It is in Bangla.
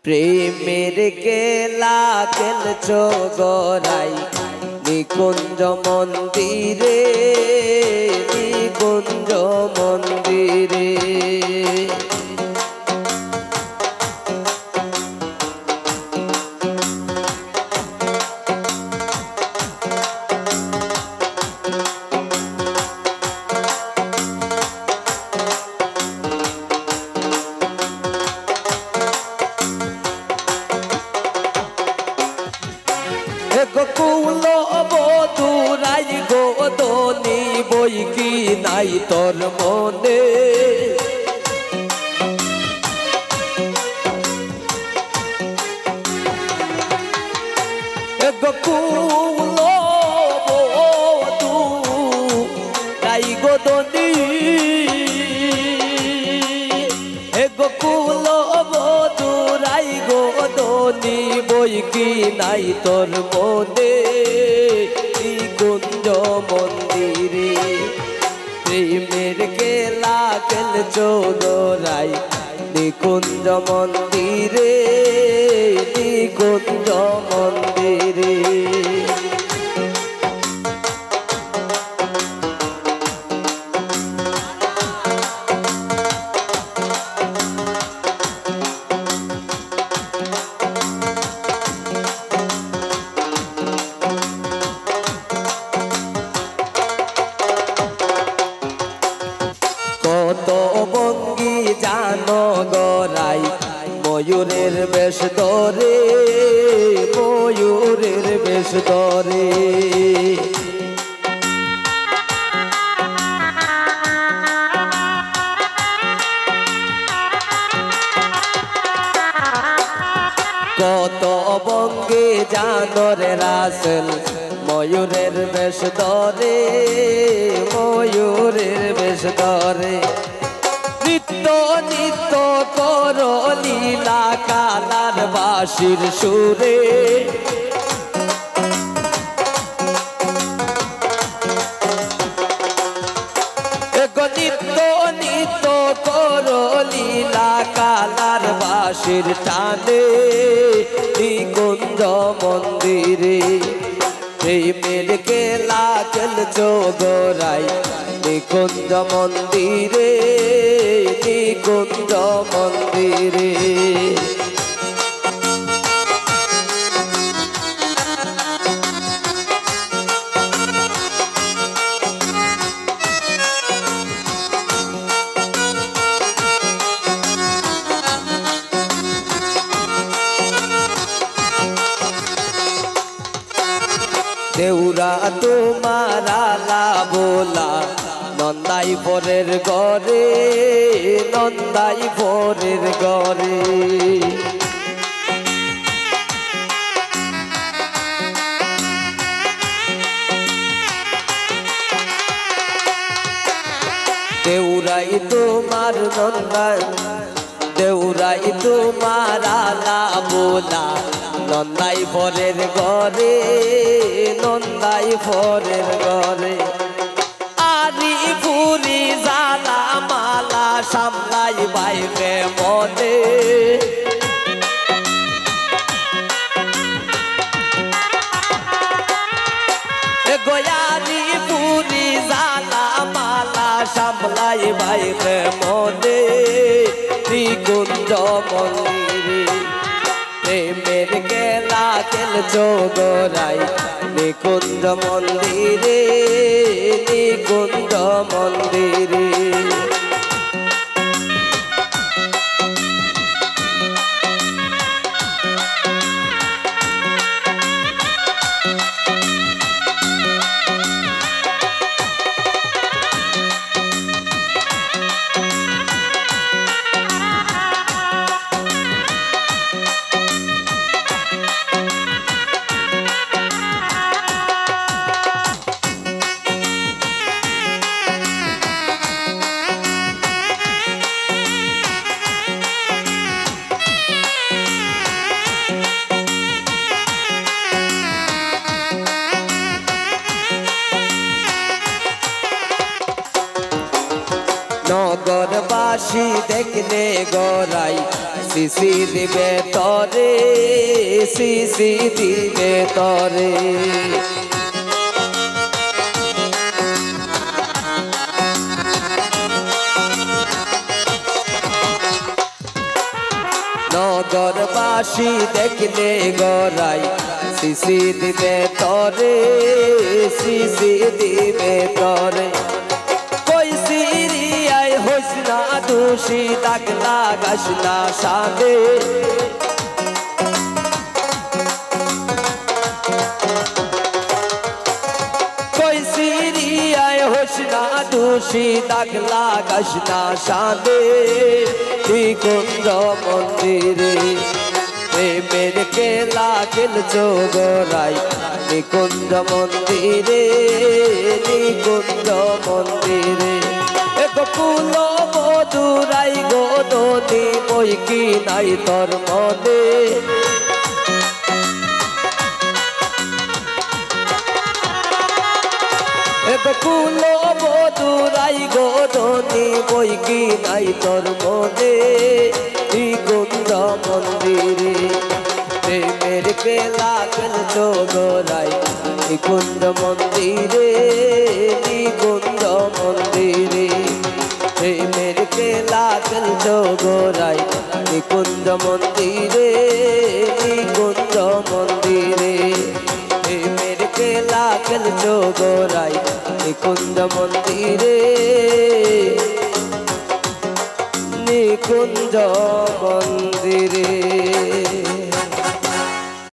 প্রেমের খেলা খেলছো গড়াই নিকুঞ্জ মন্দিরে, নিকুঞ্জ মন্দিরে। গোকুল বধুরাই গোদনি বই কি নাই তোর মনে, গোকুল বধুরাই গোদনি, গোকুল বধুরাই গোদনি বই কি নাই তোর মনে, নিকুঞ্জ মন্দিরে। প্রেমের খেলা খেলছো গড়াই নিকুঞ্জ মন্দিরে, নিকুঞ্জ মন্দিরে। কত ভঙ্গি জানো গড়াই ময়ূরের বেশ ধরে, ময়ূরের বেশ ধরে। কত ভঙ্গি জানো রে রাসেল ময়ূরের বেশ ধরে, ময়ূরের বেশ ধরে। নিত্য নিত্য কর লীলা কালার বাঁশির সুরে, নিত্য নিত্য কর লীলা কালার বাঁশির টানে, নিকুঞ্জ মন্দিরে। প্রেমের খেলা খেলছো গড়াই নিকুঞ্জ মন্দিরে, নিকুঞ্জ মন্দিরে। দেউরা তোমার আলা বোলা নন্দাই পরের ঘরে, নন্দাই পরের ঘরে। দেউরাই তোমার নন্দাই, দেউরাই তোমার আলা বোলা নন্দাই পরের ঘরে, নন্দাই পরের ঘরে। আরি পুরি জালা মালা সামলাই বাইরে মনে, গোয়ারি পুরি জালা মালা সামলাই বাইরে মনে, নিকুঞ্জ মন্দিরে। প্রেমের খেলা খেলছো গড়াই নিকুঞ্জ মন্দিরে, নিকুঞ্জ মন্দিরে। নগরবাসী দেখলে গড়াই শিশির বেত তরে শিশি দিবে তরে নগরবাসী দেখলে গড়াই শিশি দিবে তরে শিশি দিবে তরে কই সিরিয়ায় হোস না দোষী দাগ লাগাস না সাদে কই সিরিয়ায় হোস না দোষী দাগ লাগাস না সাদে নিকুঞ্জ মন্দিরে প্রেমের কেলা খেলছো গোরাই নিকুঞ্জ মন্দিরে নিকুঞ্জ মন্দিরে ফুল মধুরাই গোদনি বই কি নাই তোর মনে ফুল মধুরাই গোদনি বই কি নাই তোর মনে নিকুঞ্জ মন্দিরে প্রেমের খেলা খেলছো গোরাই নিকুঞ্জ মন্দিরে নিকুঞ্জ মন্দিরে প্রেমের খেলা খেলছো গোরাই নিকুঞ্জ মন্দিরে নিকুঞ্জ মন্দিরে প্রেমের খেলা খেলছো গোরাই নিকুঞ্জ মন্দিরে নিকুঞ্জ মন্দিরে।